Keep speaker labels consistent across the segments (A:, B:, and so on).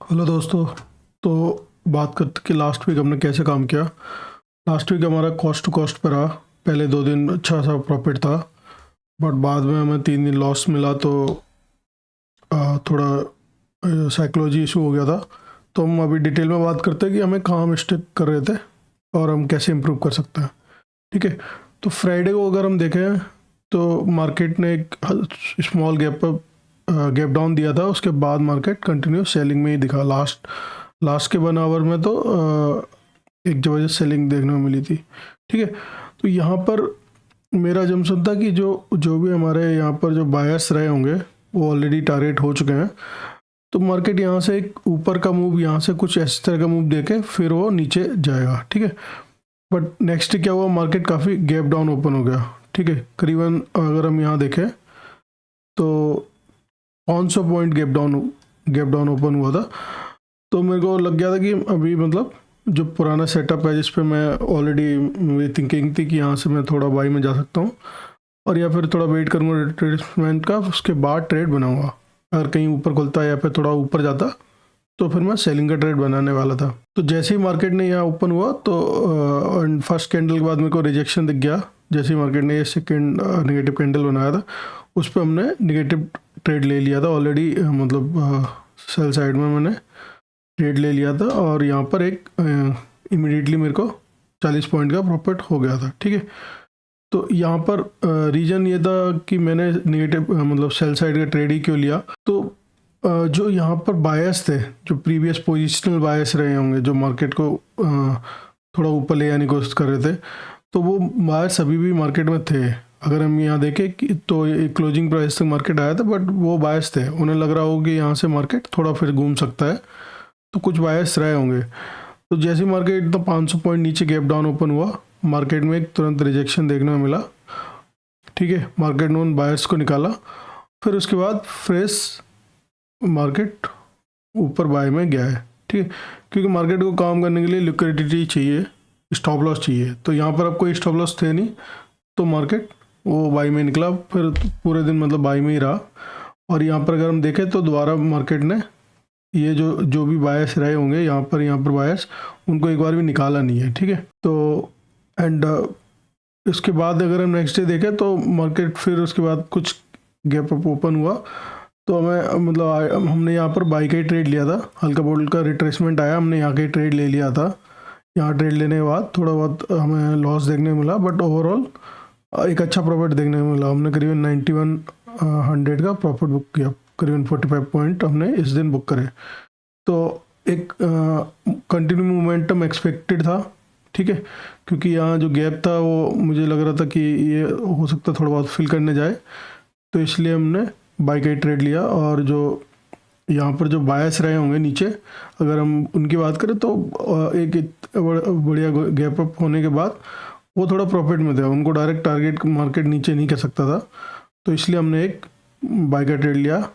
A: Hello दोस्तों। तो बात करते कि लास्ट वीक हमने कैसे काम किया। लास्ट वीक हमारा कॉस्ट टू कॉस्ट पर रहा। पहले 2 दिन अच्छा सा प्रॉफिट था, बट बाद में हमें 3 दिन लॉस मिला। तो थोड़ा साइकोलॉजी इशू हो गया था। तो हम अभी डिटेल में बात करते हैं कि हमें कहाँ मिस्टेक कर रहे थे और हम कैसे इम्प्रूव कर सकते हैं। ठीक है। तो फ्राइडे को अगर हम देखें तो मार्केट ने एक स्मॉल गैप डाउन दिया था। उसके बाद मार्केट कंटिन्यू सेलिंग में ही दिखा। लास्ट लास्ट के 1 आवर में तो एक जबरदस्त सेलिंग देखने को मिली थी। ठीक है। तो यहाँ पर मेरा जमसन था कि जो जो भी हमारे यहाँ पर जो बायर्स रहे होंगे वो ऑलरेडी टारगेट हो चुके हैं। तो मार्केट यहाँ से एक ऊपर का मूव, यहाँ से कुछ इस तरह का मूव देके फिर वो नीचे जाएगा। ठीक है। बट नेक्स्ट क्या हुआ, मार्केट काफ़ी गैप डाउन ओपन हो गया। ठीक है। करीबन अगर हम यहाँ देखें तो 500 पॉइंट गैप डाउन ओपन हुआ था। तो मेरे को लग गया था कि अभी मतलब जो पुराना सेटअप है जिस पे मैं ऑलरेडी, मेरी थिंकिंग थी कि यहाँ से मैं थोड़ा बाई में जा सकता हूँ और या फिर थोड़ा वेट करूँगा रिट्रेसमेंट का, उसके बाद ट्रेड बनाऊँगा। अगर कहीं ऊपर खुलता या फिर थोड़ा ऊपर जाता तो फिर मैं सेलिंग का ट्रेड बनाने वाला था। तो जैसे ही मार्केट ने यहाँ ओपन हुआ तो फर्स्ट कैंडल के बाद मेरे को रिजेक्शन दिख गया। जैसे ही मार्केट ने ये सेकेंड नेगेटिव कैंडल बनाया था उस पर हमने नेगेटिव ट्रेड ले लिया था ऑलरेडी। मतलब सेल साइड में मैंने ट्रेड ले लिया था और यहाँ पर एक इमीडिएटली मेरे को 40 पॉइंट का प्रॉफिट हो गया था। ठीक है। तो यहाँ पर रीज़न ये था कि मैंने नेगेटिव मतलब सेल साइड का ट्रेड ही क्यों लिया। तो जो यहाँ पर बायर्स थे, जो प्रीवियस पोजिशनल बायर्स रहे होंगे, जो मार्केट को थोड़ा ऊपर ले आने की कोशिश कर रहे थे, तो वो बायर्स अभी भी मार्केट में थे। अगर हम यहाँ देखें कि तो एक क्लोजिंग प्राइस तक मार्केट आया था, बट वो बायर्स थे, उन्हें लग रहा हो कि यहाँ से मार्केट थोड़ा फिर घूम सकता है, तो कुछ बायर्स रहे होंगे। तो जैसे मार्केट तो 500 पॉइंट नीचे गैप डाउन ओपन हुआ, मार्केट में एक तुरंत रिजेक्शन देखने में मिला। ठीक है। मार्केट ने उन बायर्स को निकाला, फिर उसके बाद फ्रेश मार्केट ऊपर बाय में गया है। ठीक है। क्योंकि मार्केट को काम करने के लिए लिक्विडिटी चाहिए, स्टॉप लॉस चाहिए। तो यहाँ पर अब कोई स्टॉप लॉस थे नहीं, तो मार्केट वो बाई में निकला, फिर पूरे दिन मतलब बाई में ही रहा। और यहाँ पर अगर हम देखें तो दोबारा मार्केट ने ये जो जो भी बायर्स रहे होंगे यहाँ पर बायर्स, उनको एक बार भी निकाला नहीं है। ठीक है। तो एंड इसके बाद अगर हम नेक्स्ट डे देखें तो मार्केट फिर उसके बाद कुछ गैप अप ओपन हुआ। तो हमें मतलब हमने यहाँ पर बाई का ही ट्रेड लिया था। हल्का बोल्ट का रिट्रेसमेंट आया, हमने यहाँ का ही ट्रेड ले लिया था। यहाँ ट्रेड लेने के बाद थोड़ा बहुत हमें लॉस देखने को मिला, बट ओवरऑल एक अच्छा प्रॉफिट देखने को मिला। हमने करीबन 9100 का प्रॉफिट बुक किया, करीबन 45 पॉइंट हमने इस दिन बुक करे। तो एक कंटिन्यू मोमेंटम एक्सपेक्टेड था। ठीक है। क्योंकि यहाँ जो गैप था वो मुझे लग रहा था कि ये हो सकता थोड़ा बहुत फिल करने जाए, तो इसलिए हमने बाई का ही ट्रेड लिया। और जो यहाँ पर जो बायर्स रहे होंगे नीचे, अगर हम उनकी बात करें तो एक बढ़िया गैप अप होने के बाद वो थोड़ा प्रॉफिट में थे, उनको डायरेक्ट टारगेट मार्केट नीचे नहीं कर सकता था। तो इसलिए हमने एक बाई का ट्रेड लिया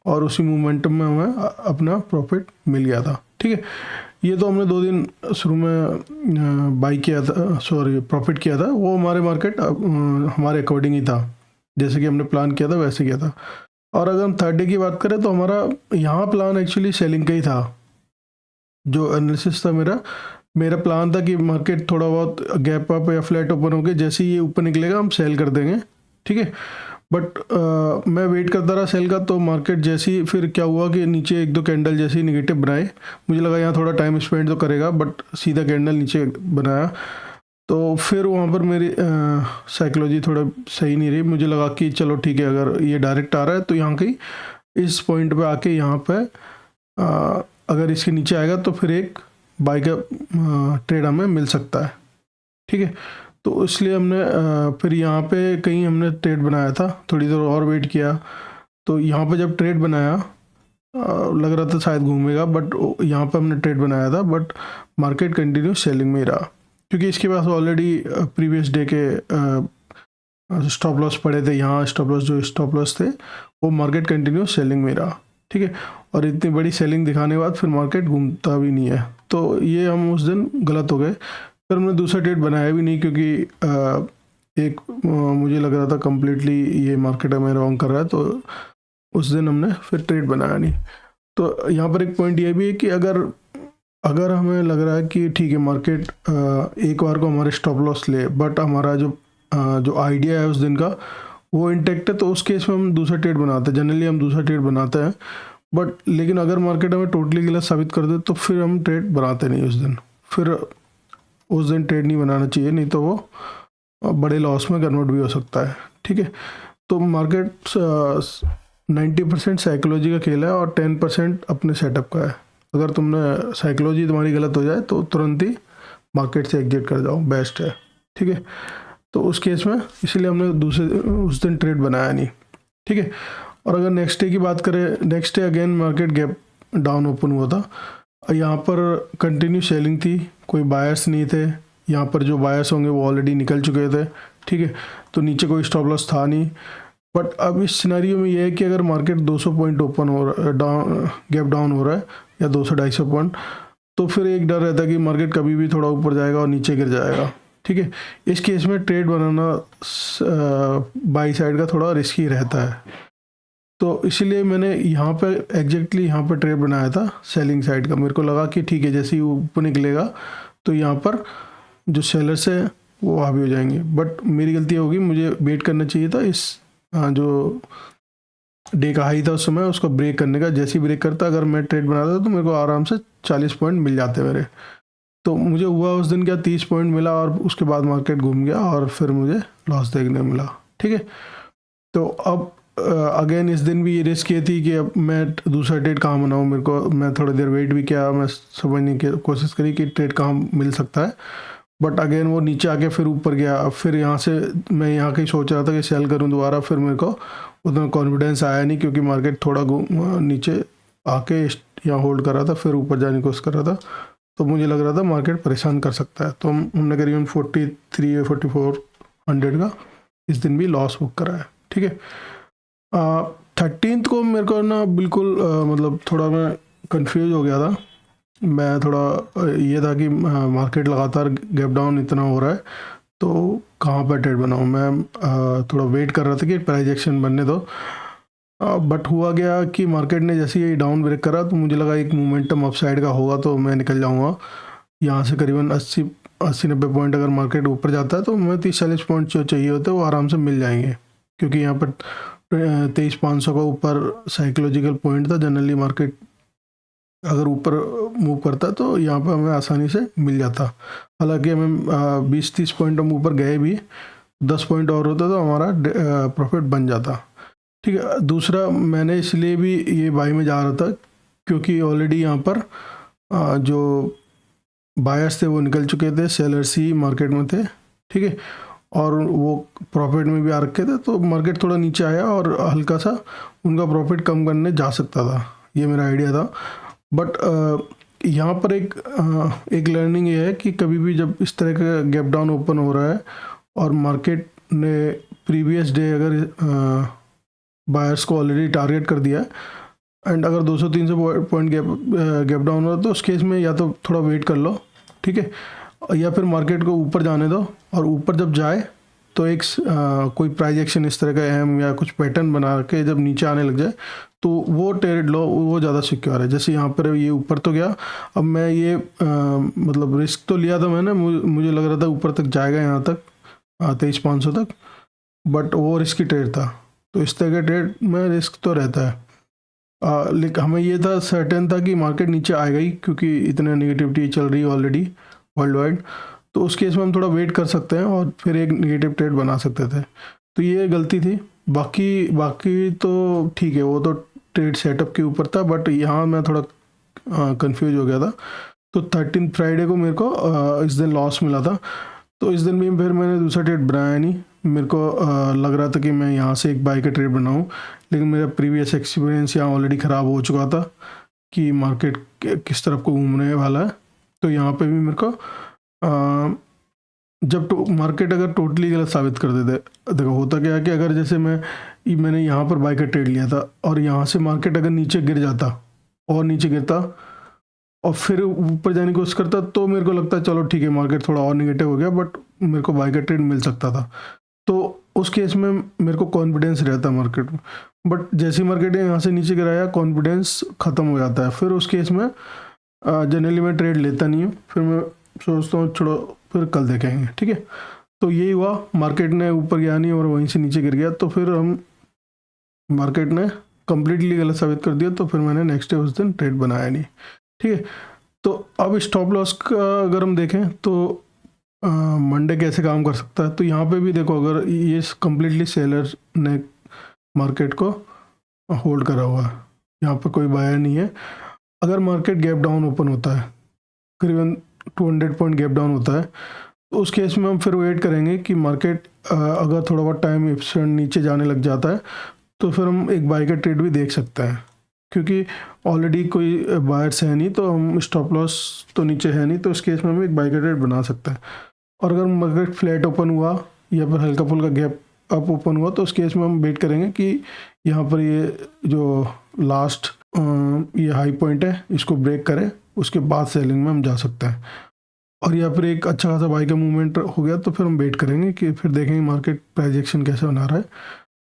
A: और उसी मोमेंटम में हमें अपना प्रॉफिट मिल गया था। ठीक है। ये तो हमने 2 दिन शुरू में बाई किया था, सॉरी प्रॉफिट किया था। वो हमारे मार्केट हमारे अकॉर्डिंग ही था, जैसे कि हमने प्लान किया था वैसे किया था। और अगर हम थर्ड डे की बात करें तो हमारा यहाँ प्लान एक्चुअली सेलिंग का ही था। जो एनालिसिस था मेरा मेरा प्लान था कि मार्केट थोड़ा बहुत गैप अप या फ्लैट ओपन हो गया, जैसे ही ये ऊपर निकलेगा हम सेल कर देंगे। ठीक है। बट मैं वेट करता रहा सेल का। तो मार्केट जैसे ही फिर क्या हुआ कि नीचे 1-2 कैंडल जैसे ही निगेटिव बनाए, मुझे लगा यहाँ थोड़ा टाइम स्पेंड तो करेगा, बट सीधा कैंडल नीचे बनाया। तो फिर वहाँ पर मेरी साइकोलॉजी थोड़ा सही नहीं रही। मुझे लगा कि चलो ठीक है, अगर ये डायरेक्ट आ रहा है तो यहाँ की इस पॉइंट पे आके यहाँ पे अगर इसके नीचे आएगा तो फिर एक बाई का ट्रेड हमें मिल सकता है। ठीक है। तो इसलिए हमने फिर यहाँ पे कहीं हमने ट्रेड बनाया था, थोड़ी देर और वेट किया। तो यहाँ पे जब ट्रेड बनाया लग रहा था शायद घूमेगा, बट यहाँ पे हमने ट्रेड बनाया था, बट मार्केट कंटिन्यू सेलिंग में ही रहा। क्योंकि इसके पास ऑलरेडी प्रीवियस डे के स्टॉप लॉस पड़े थे। यहाँ स्टॉप लॉस थे वो मार्केट कंटिन्यू सेलिंग में रहा। ठीक है। और इतनी बड़ी सेलिंग दिखाने के बाद फिर मार्केट घूमता भी नहीं है। तो ये हम उस दिन गलत हो गए। फिर हमने दूसरा ट्रेड बनाया भी नहीं, क्योंकि मुझे लग रहा था कम्प्लीटली ये मार्केट हमें रॉन्ग कर रहा है। तो उस दिन हमने फिर ट्रेड बनाया नहीं। तो यहाँ पर एक पॉइंट ये भी है कि अगर अगर हमें लग रहा है कि ठीक है मार्केट एक बार को हमारे स्टॉप लॉस ले, बट हमारा जो आइडिया है उस दिन का वो इंटेक्ट है, तो उस केस में हम दूसरा ट्रेड बनाते हैं। जनरली हम दूसरा ट्रेड बनाते हैं, बट लेकिन अगर मार्केट हमें टोटली गलत साबित कर दे तो फिर हम ट्रेड बनाते नहीं उस दिन। फिर उस दिन ट्रेड नहीं बनाना चाहिए, नहीं तो वो बड़े लॉस में कन्वर्ट भी हो सकता है। ठीक है, तो मार्केट 90% साइकोलॉजी का खेल है और 10% अपने सेटअप का है। अगर तुमने साइकोलॉजी तुम्हारी गलत हो जाए तो तुरंत ही मार्केट से एग्जिट कर जाओ, बेस्ट है। ठीक है, तो उस केस में इसीलिए हमने उस दिन ट्रेड बनाया नहीं। ठीक है, और अगर नेक्स्ट डे की बात करें, next day again market gap down open हुआ था। यहाँ पर कंटिन्यू सेलिंग थी, कोई बायर्स नहीं थे। यहाँ पर जो बायर्स होंगे वो ऑलरेडी निकल चुके थे। ठीक है, तो नीचे कोई स्टॉप लॉस था नहीं। बट अब इस सिनेरियो में ये है कि अगर मार्केट 200 पॉइंट ओपन हो रहा है, गैप डाउन हो रहा है, या 200-250 पॉइंट, तो फिर एक डर रहता है कि मार्केट कभी भी थोड़ा ऊपर जाएगा और नीचे गिर जाएगा। ठीक है, इस केस में ट्रेड बनाना बाई साइड का थोड़ा रिस्की रहता है। तो इसीलिए मैंने यहाँ पे एग्जैक्टली यहाँ पर ट्रेड बनाया था सेलिंग साइड का। मेरे को लगा कि ठीक है, जैसे ही ऊपर निकलेगा तो यहाँ पर जो सेलर्स है वो हावी हो जाएंगे। बट मेरी गलती होगी, मुझे वेट करना चाहिए था इस जो डे का हाई था उस समय उसको ब्रेक करने का। जैसे ही ब्रेक करता अगर मैं ट्रेड बनाता तो मेरे को आराम से 40 पॉइंट मिल जाते मेरे। तो मुझे हुआ उस दिन क्या, 30 पॉइंट मिला और उसके बाद मार्केट घूम गया और फिर मुझे लॉस देखने मिला। ठीक है, तो अब अगेन इस दिन भी ये रिस्क ये थी कि अब मैं दूसरा ट्रेड कहाँ बनाऊँ। मेरे को, मैं थोड़ी देर वेट भी किया, मैं समझने की कोशिश करी कि ट्रेड कहाँ मिल सकता है। बट अगेन वो नीचे आके फिर ऊपर गया। फिर यहाँ से मैं यहाँ कहीं सोच रहा था कि सेल करूँ दोबारा, फिर मेरे को उतना कॉन्फिडेंस आया नहीं क्योंकि मार्केट थोड़ा नीचे आके यहाँ होल्ड कर रहा था, फिर ऊपर जाने की कोशिश कर रहा था। तो मुझे लग रहा था मार्केट परेशान कर सकता है। तो हमने करीबन 43 या 4400 का इस दिन भी लॉस बुक करा है। ठीक है, 13th को मेरे को ना बिल्कुल मतलब थोड़ा मैं कंफ्यूज हो गया था। मैं थोड़ा ये था कि मार्केट लगातार गैप डाउन इतना हो रहा है तो कहाँ पर ट्रेड बनाऊँ। मैं थोड़ा वेट कर रहा था कि प्राइस एक्शन बनने दो। बट हुआ गया कि मार्केट ने जैसे ही डाउन ब्रेक करा तो मुझे लगा एक मोमेंटम अपसाइड का होगा तो मैं निकल जाऊँगा यहाँ से। करीबन 80-90 पॉइंट अगर मार्केट ऊपर जाता है तो मैं 30-40 पॉइंट जो चाहिए होते हैं वो आराम से मिल जाएंगे, क्योंकि यहाँ पर 23,500 का ऊपर साइकोलॉजिकल पॉइंट था। जनरली मार्केट अगर ऊपर मूव करता तो यहाँ पर हमें आसानी से मिल जाता। हालांकि हमें 20-30 पॉइंट हम ऊपर गए भी, 10 पॉइंट और होता तो हमारा प्रॉफिट बन जाता। ठीक है, दूसरा मैंने इसलिए भी ये बाई में जा रहा था क्योंकि ऑलरेडी यहाँ पर जो बायर्स थे वो निकल चुके थे, सेलर्स ही मार्केट में थे। ठीक है, और वो प्रॉफिट में भी आ रखे थे, तो मार्केट थोड़ा नीचे आया और हल्का सा उनका प्रॉफिट कम करने जा सकता था, ये मेरा आइडिया था। बट यहाँ पर एक लर्निंग ये है कि कभी भी जब इस तरह का गैप डाउन ओपन हो रहा है और मार्केट ने प्रीवियस डे अगर बायर्स को ऑलरेडी टारगेट कर दिया है एंड अगर 200-300 पॉइंट गैप डाउन हो रहा है तो उस केस में या तो थोड़ा वेट कर लो, ठीक है, या फिर मार्केट को ऊपर जाने दो। और ऊपर जब जाए तो एक कोई प्राइस एक्शन इस तरह का अहम या कुछ पैटर्न बना के जब नीचे आने लग जाए तो वो ट्रेड लो, वो ज़्यादा सिक्योर है। जैसे यहाँ पर ये ऊपर तो गया, अब मैं ये मतलब रिस्क तो लिया था मैंने, मुझे लग रहा था ऊपर तक जाएगा, यहाँ तक 23,500 तक, बट वो रिस्की ट्रेड था। तो इस तरह के ट्रेड में रिस्क तो रहता है। लेकिन हमें ये था, सर्टेन था कि मार्केट नीचे आएगा ही, क्योंकि इतने नेगेटिविटी चल रही है ऑलरेडी वर्ल्ड वाइड। तो उस केस में हम थोड़ा वेट कर सकते हैं और फिर एक नेगेटिव ट्रेड बना सकते थे। तो ये गलती थी। बाकी तो ठीक है, वो तो ट्रेड सेटअप के ऊपर था, बट यहाँ मैं थोड़ा कंफ्यूज हो गया था। तो 13 फ्राइडे को मेरे को इस दिन लॉस मिला था। तो इस दिन भी फिर मैंने दूसरा ट्रेड बनाया नहीं। मेरे को लग रहा था कि मैं यहाँ से एक बाई का ट्रेड बनाऊँ, लेकिन मेरा प्रीवियस एक्सपीरियंस यहाँ ऑलरेडी ख़राब हो चुका था कि मार्केट किस तरफ को घूमने वाला है। तो यहाँ पे भी मेरे को जब मार्केट अगर टोटली गलत साबित कर देते, देखो होता क्या है कि अगर जैसे मैंने यहाँ पर बाई का ट्रेड लिया था और यहाँ से मार्केट अगर नीचे गिर जाता और नीचे गिरता और फिर ऊपर जाने की कोशिश करता तो मेरे को लगता है चलो ठीक है, मार्केट थोड़ा और नेगेटिव हो गया, बट मेरे को बाई का ट्रेड मिल सकता था। तो उस केस में मेरे को कॉन्फिडेंस रहता मार्केट में। बट जैसे ही मार्केट यहाँ से नीचे गिराया कॉन्फिडेंस ख़त्म हो जाता है, फिर उस केस में जनरली मैं ट्रेड लेता नहीं हूँ, फिर मैं सोचता हूँ छोड़ो फिर कल देखेंगे, ठीक है। तो यही हुआ, मार्केट ने ऊपर गया नहीं और वहीं से नीचे गिर गया, तो फिर हम मार्केट ने कम्प्लीटली गलत साबित कर दिया, तो फिर मैंने नेक्स्ट डे उस दिन ट्रेड बनाया नहीं, ठीक है। तो अब स्टॉप लॉस का अगर हम देखें तो मंडे कैसे काम कर सकता है, तो यहाँ पे भी देखो, अगर ये कम्प्लीटली सेलर ने मार्केट को होल्ड करा हुआ है, यहाँ पर कोई बायर नहीं है। अगर मार्केट गैप डाउन ओपन होता है, करीबन 200 पॉइंट गैप डाउन होता है, तो उस केस में हम फिर वेट करेंगे कि मार्केट अगर थोड़ा बहुत टाइम एफिशिएंट नीचे जाने लग जाता है तो फिर हम एक बाय का ट्रेड भी देख सकते हैं, क्योंकि ऑलरेडी कोई बायर्स है नहीं, तो हम स्टॉप लॉस तो नीचे है नहीं, तो इस केस में हम एक बाय का ट्रेड बना सकते हैं। और अगर मार्केट फ्लैट ओपन हुआ या फिर हल्का फुल्का गैप अप ओपन हुआ, तो उस केस में हम वेट करेंगे कि यहाँ पर ये जो लास्ट ये हाई पॉइंट है इसको ब्रेक करें, उसके बाद सेलिंग में हम जा सकते हैं। और या फिर एक अच्छा खासा बाई का मूवमेंट हो गया तो फिर हम वेट करेंगे कि फिर देखेंगे मार्केट प्राइस एक्शन कैसे बना रहा है।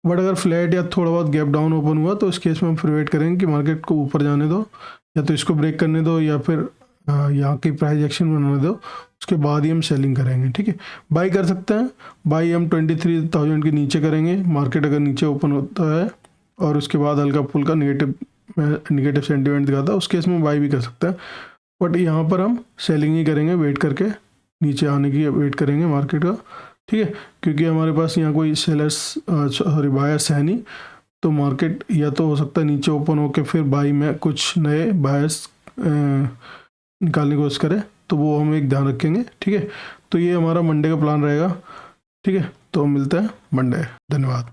A: बट अगर फ्लैट या थोड़ा बहुत गैप डाउन ओपन हुआ तो इस केस में हम फिर वेट करेंगे कि मार्केट को ऊपर जाने दो, या तो इसको ब्रेक करने दो, या फिर यहाँ की प्राइस एक्शन बनाने दो, उसके बाद ही हम सेलिंग करेंगे, ठीक है। बाई कर सकते हैं, बाई हम 23,000 के नीचे करेंगे, मार्केट अगर नीचे ओपन होता है और उसके बाद हल्का फुल्का निगेटिव सेंटीमेंट दिखाता है, उस केस में बाई भी कर सकते हैं। बट यहाँ पर हम सेलिंग ही करेंगे, वेट करके नीचे आने की वेट करेंगे मार्केट का, ठीक है, क्योंकि हमारे पास यहाँ कोई सेलर्स सॉरी बायर्स है नहीं, तो मार्केट या तो हो सकता है नीचे ओपन होकर फिर बाई में कुछ नए बायर्स निकालने की कोशिश करें, तो वो हम एक ध्यान रखेंगे, ठीक है। तो ये हमारा मंडे का प्लान रहेगा, ठीक है। तो मिलते हैं मंडे, धन्यवाद।